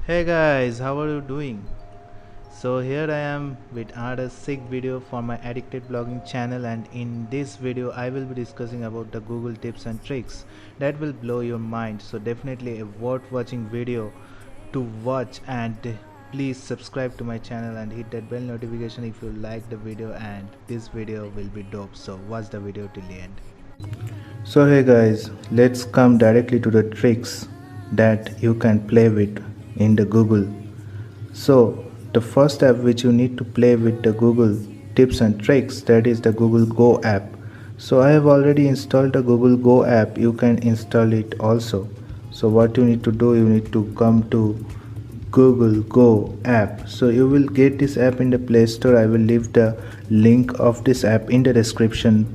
Hey guys, how are you doing? So here I am with another sick video for my addicted blogging channel, and in this video I will be discussing about the Google tips and tricks that will blow your mind. So definitely a worth watching video to watch, and please subscribe to my channel and hit that bell notification if you like the video, and this video will be dope. So watch the video till the end. So hey guys, let's come directly to the tricks that you can play with in the Google. So the first app which you need to play with the Google tips and tricks, that is the Google Go app. So I have already installed the Google Go app. You can install it also. So what you need to do, you need to come to Google Go app. So you will get this app in the Play Store. I will leave the link of this app in the description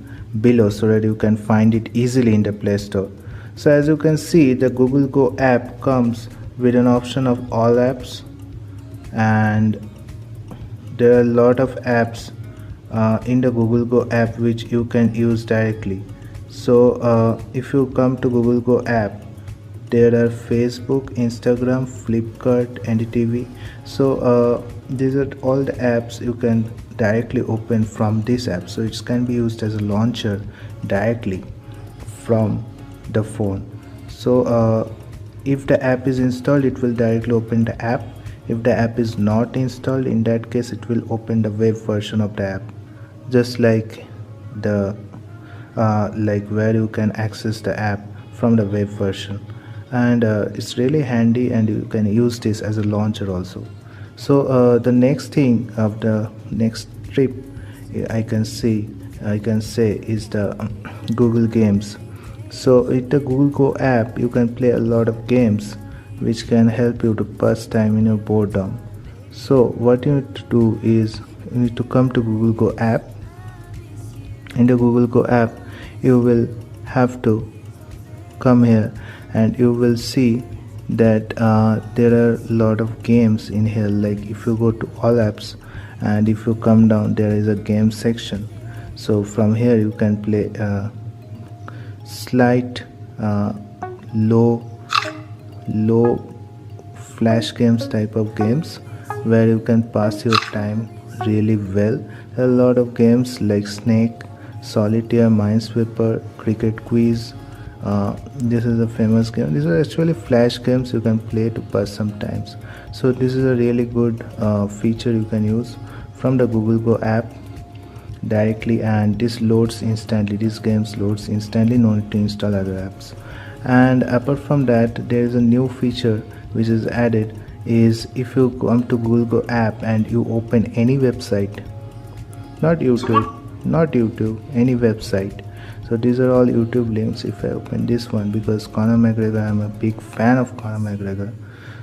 below so that you can find it easily in the Play Store. So as you can see, the Google Go app comes with an option of all apps, and there are a lot of apps in the Google Go app which you can use directly. So if you come to Google Go app, there are Facebook, Instagram, Flipkart, NDTV. So these are all the apps you can directly open from this app. So it can be used as a launcher directly from the phone. So if the app is installed, it will directly open the app. If the app is not installed, in that case it will open the web version of the app, just like the where you can access the app from the web version. And it's really handy, and you can use this as a launcher also. So the next thing of the next trip I can say is the Google Games. So with the Google Go app, you can play a lot of games which can help you to pass time in your boredom. So what you need to do is you need to come to Google Go app. In the Google Go app, you will have to come here, and you will see that there are a lot of games in here. Like if you go to all apps, and if you come down, there is a game section. So from here you can play slight low flash games type of games where you can pass your time really well. There are a lot of games like Snake, Solitaire, Minesweeper, Cricket Quiz. This is a famous game. These are actually flash games you can play to pass some times. So this is a really good feature you can use from the Google Go app directly, and this loads instantly. These games loads instantly, no need to install other apps. And apart from that, there is a new feature which is added, is if you come to Google Go app and you open any website, not YouTube, any website. So these are all YouTube links. If I open this one, because Conor McGregor, I'm a big fan of Conor McGregor.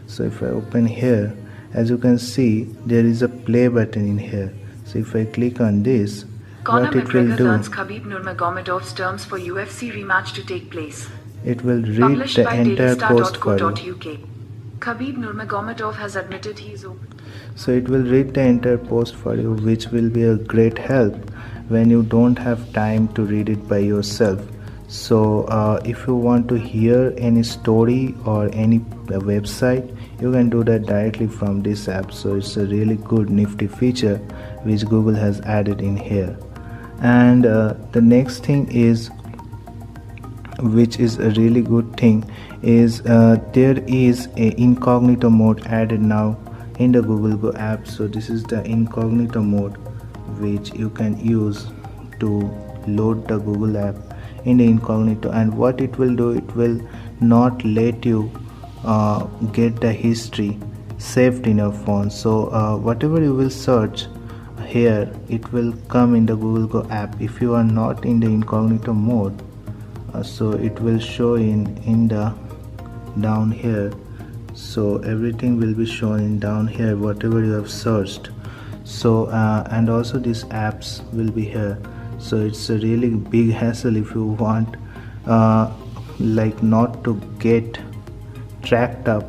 So if I open here, as you can see, there is a play button in here. So if I click on this, Conor what it will McGregor do, learns Khabib Nurmagomedov's terms for UFC rematch to take place. it will read Published the by entire post for you. dailystar.co.uk. Khabib Nurmagomedov has admitted he is open. So it will read the entire post for you, which will be a great help when you don't have time to read it by yourself. So if you want to hear any story or any website, you can do that directly from this app. So it's a really good nifty feature which Google has added in here. And the next thing is, which is a really good thing, is there is a incognito mode added now in the Google Go app. So this is the incognito mode which you can use to load the Google app in the incognito. And what it will do, it will not let you get the history saved in your phone. So whatever you will search here, it will come in the Google Go app. If you are not in the incognito mode, so it will show in the down here. So everything will be shown in down here, whatever you have searched. So and also these apps will be here. So it's a really big hassle if you want like not to get tracked up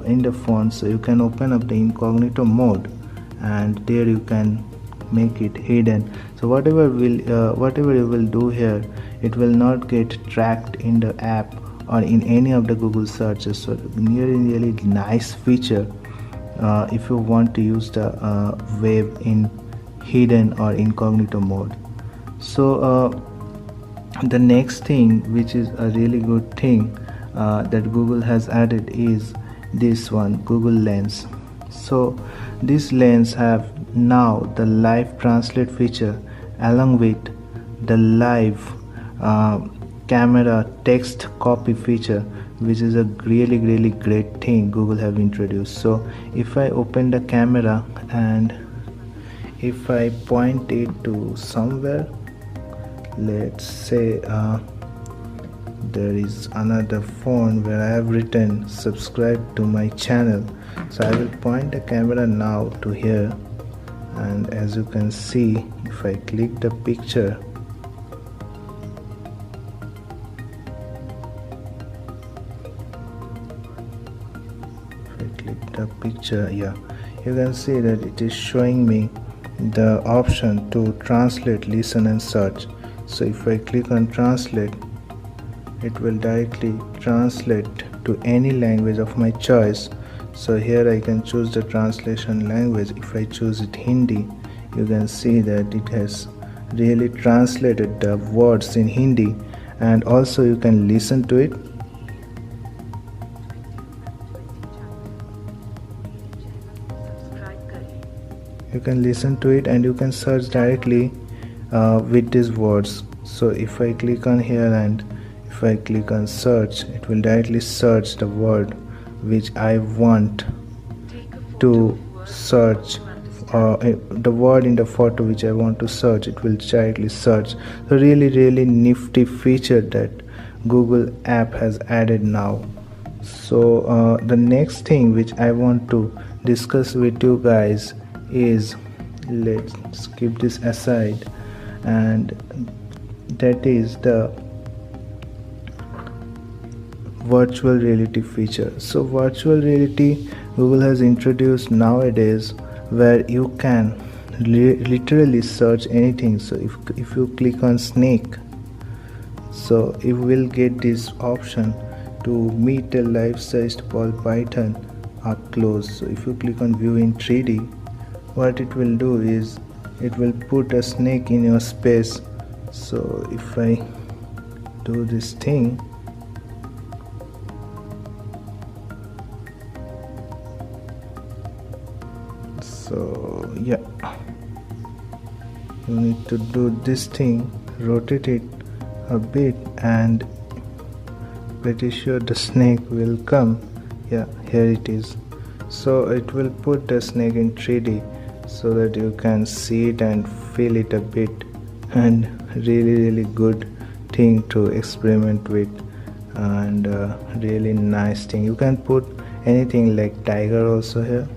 in the phone. So you can open up the incognito mode, and there you can make it hidden. So whatever you will do here, it will not get tracked in the app or in any of the Google searches. So really nice feature if you want to use the web in hidden or incognito mode. So the next thing, which is a really good thing that Google has added, is this one, Google Lens. So this lens have now the live translate feature along with the live camera text copy feature, which is a really great thing Google have introduced. So if I open the camera and if I point it to somewhere, let's say there is another phone where I have written subscribe to my channel. So I will point the camera now to here, and as you can see, if I click the picture, yeah, you can see that it is showing me the option to translate, listen and search. So if I click on translate, it will directly translate to any language of my choice. So here I can choose the translation language. If I choose it Hindi, you can see that it has really translated the words in Hindi, and also you can listen to it. You can listen to it and you can search directly with these words. So if I click on here and if I click on search, it will directly search the word which I want to search, or the word in the photo which I want to search, it will directly search. So really nifty feature that Google app has added now. So the next thing which I want to discuss with you guys is, let's keep this aside, and that is the virtual reality feature. So virtual reality Google has introduced nowadays, where you can literally search anything. So if you click on snake, so you will get this option to meet a life-sized ball python up close. So if you click on view in 3D, what it will do is it will put a snake in your space. So if I do this thing, so yeah, you need to do this thing, rotate it a bit, and pretty sure the snake will come. Yeah, here it is. So it will put the snake in 3D so that you can see it and feel it a bit, and really good thing to experiment with, and really nice thing. You can put anything like tiger also here.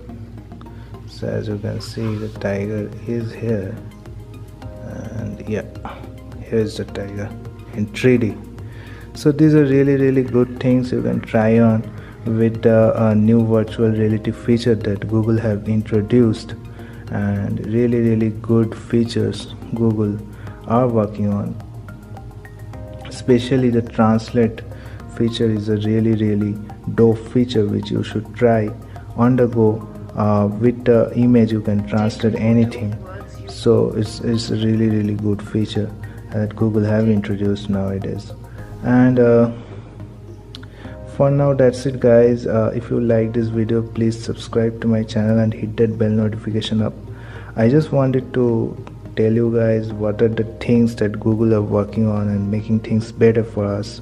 So as you can see, the tiger is here, and yeah, here's the tiger in 3D. So these are really good things you can try on with the new virtual reality feature that Google have introduced, and really good features Google are working on. Especially the translate feature is a really dope feature which you should try on the go. With the image you can translate anything. So it's a really good feature that Google have introduced nowadays. And for now that's it guys. If you like this video, please subscribe to my channel and hit that bell notification up. I just wanted to tell you guys what are the things that Google are working on and making things better for us,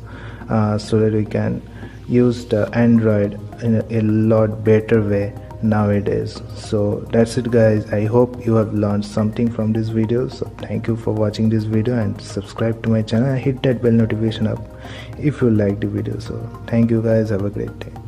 so that we can use the Android in a lot better way nowadays. So that's it guys. I hope you have learned something from this video. So thank you for watching this video, and subscribe to my channel and hit that bell notification up if you like the video. So thank you guys, have a great day.